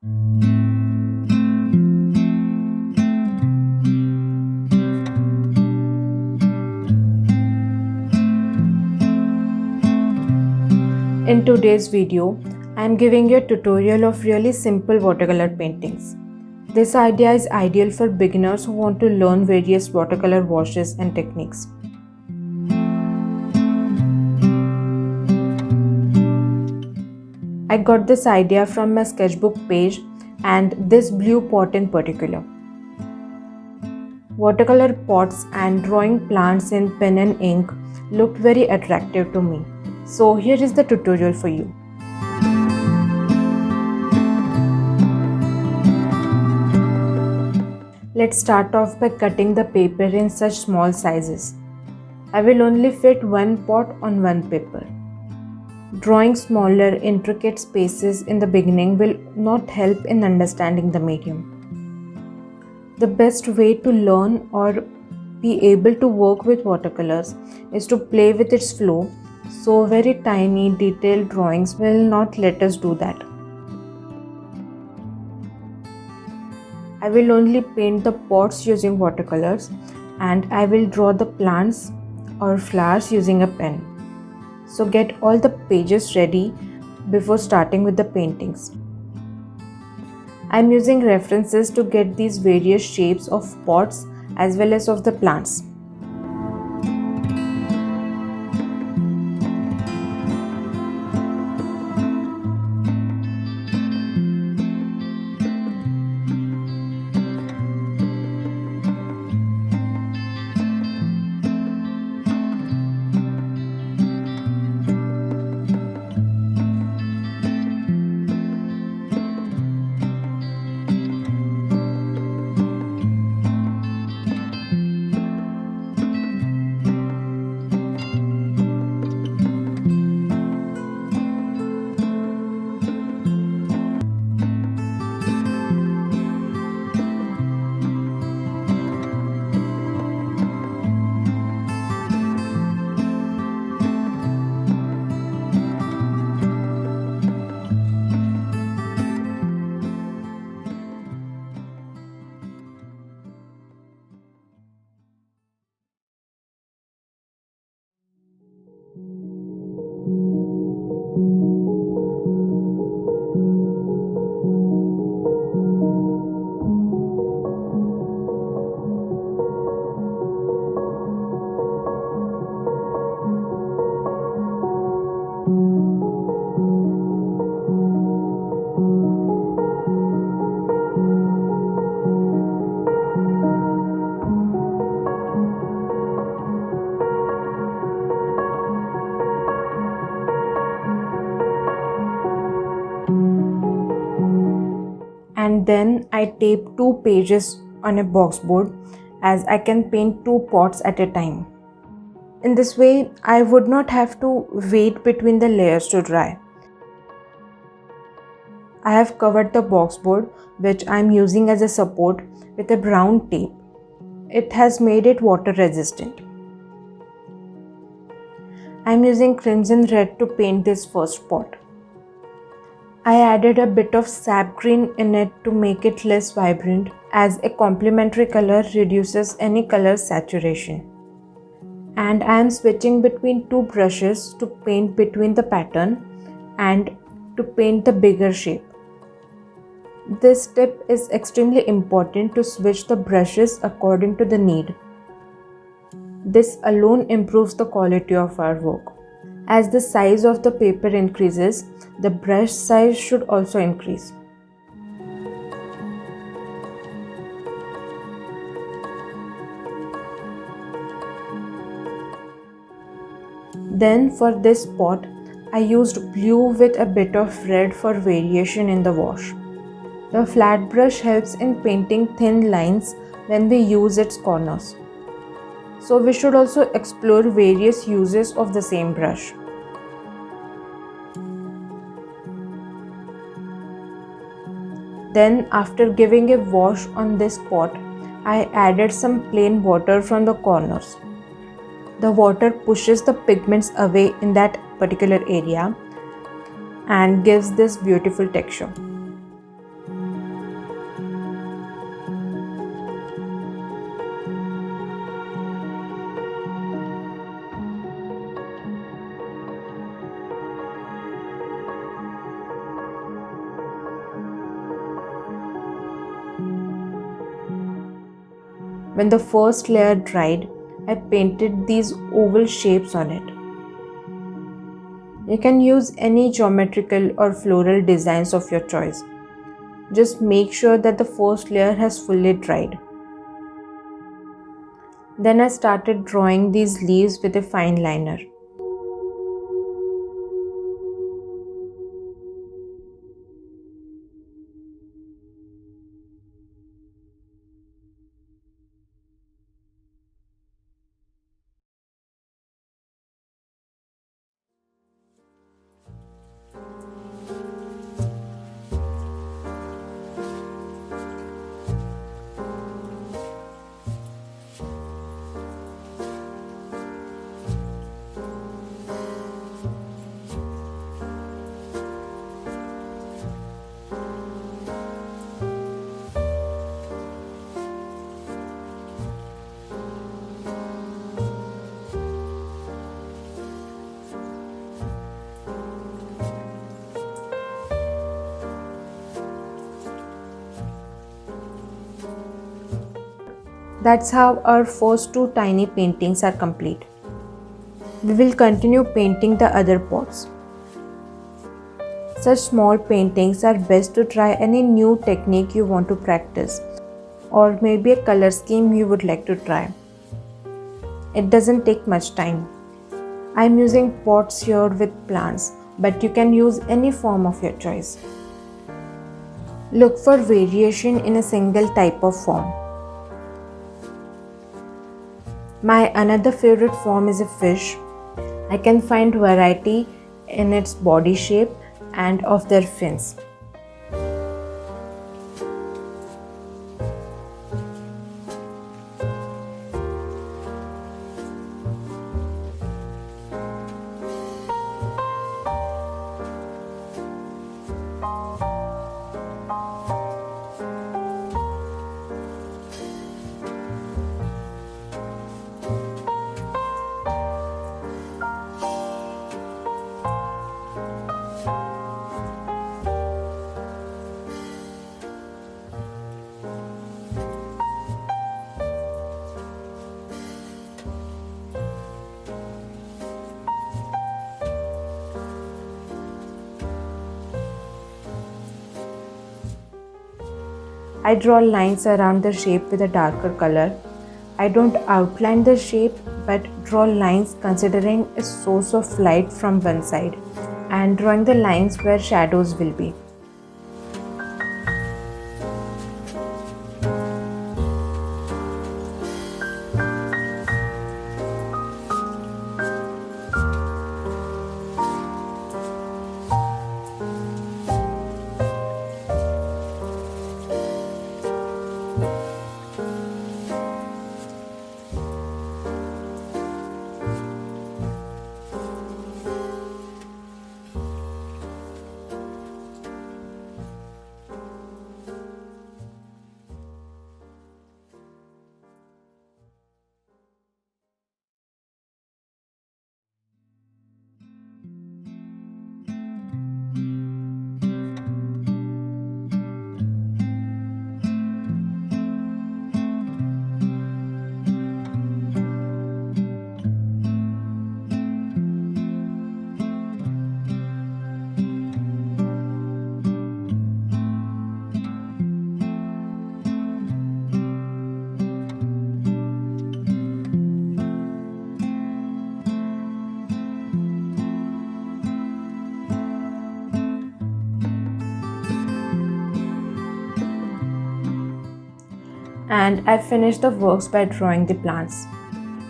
In today's video, I am giving you a tutorial of really simple watercolor paintings. This idea is ideal for beginners who want to learn various watercolor washes and techniques. I got this idea from my sketchbook page and this blue pot in particular. Watercolor pots and drawing plants in pen and ink looked very attractive to me. So here is the tutorial for you. Let's start off by cutting the paper in such small sizes. I will only fit one pot on one paper. Drawing smaller, intricate spaces in the beginning will not help in understanding the medium. The best way to learn or be able to work with watercolors is to play with its flow, so very tiny, detailed drawings will not let us do that. I will only paint the pots using watercolors and I will draw the plants or flowers using a pen. So get all the pages ready before starting with the paintings. I am using references to get these various shapes of pots as well as of the plants. And then I tape 2 pages on a box board as I can paint 2 pots at a time. In this way, I would not have to wait between the layers to dry. I have covered the box board, which I am using as a support, with a brown tape. It has made it water resistant. I am using crimson red to paint this first pot. I added a bit of sap green in it to make it less vibrant, as a complementary color reduces any color saturation. And I am switching between 2 brushes to paint between the pattern and to paint the bigger shape. This tip is extremely important to switch the brushes according to the need. This alone improves the quality of our work. As the size of the paper increases, the brush size should also increase. Then for this pot, I used blue with a bit of red for variation in the wash. The flat brush helps in painting thin lines when we use its corners. So we should also explore various uses of the same brush. Then after giving a wash on this pot, I added some plain water from the corners. The water pushes the pigments away in that particular area and gives this beautiful texture. When the first layer dried, I painted these oval shapes on it. You can use any geometrical or floral designs of your choice. Just make sure that the first layer has fully dried. Then I started drawing these leaves with a fine liner. That's how our first two tiny paintings are complete. We will continue painting the other pots. Such small paintings are best to try any new technique you want to practice, or maybe a color scheme you would like to try. It doesn't take much time. I'm using pots here with plants, but you can use any form of your choice. Look for variation in a single type of form. My another favorite form is a fish. I can find variety in its body shape and of their fins. I draw lines around the shape with a darker color. I don't outline the shape but draw lines considering a source of light from one side and drawing the lines where shadows will be. And I finished the works by drawing the plants.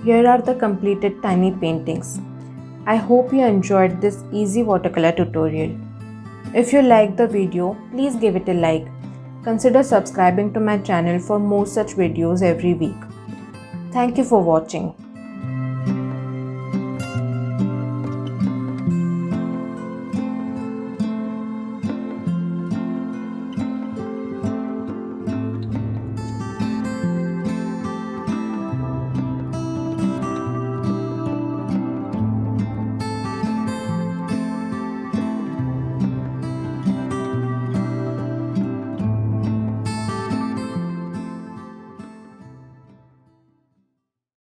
Here are the completed tiny paintings. I hope you enjoyed this easy watercolor tutorial. If you liked the video, please give it a like. Consider subscribing to my channel for more such videos every week. Thank you for watching.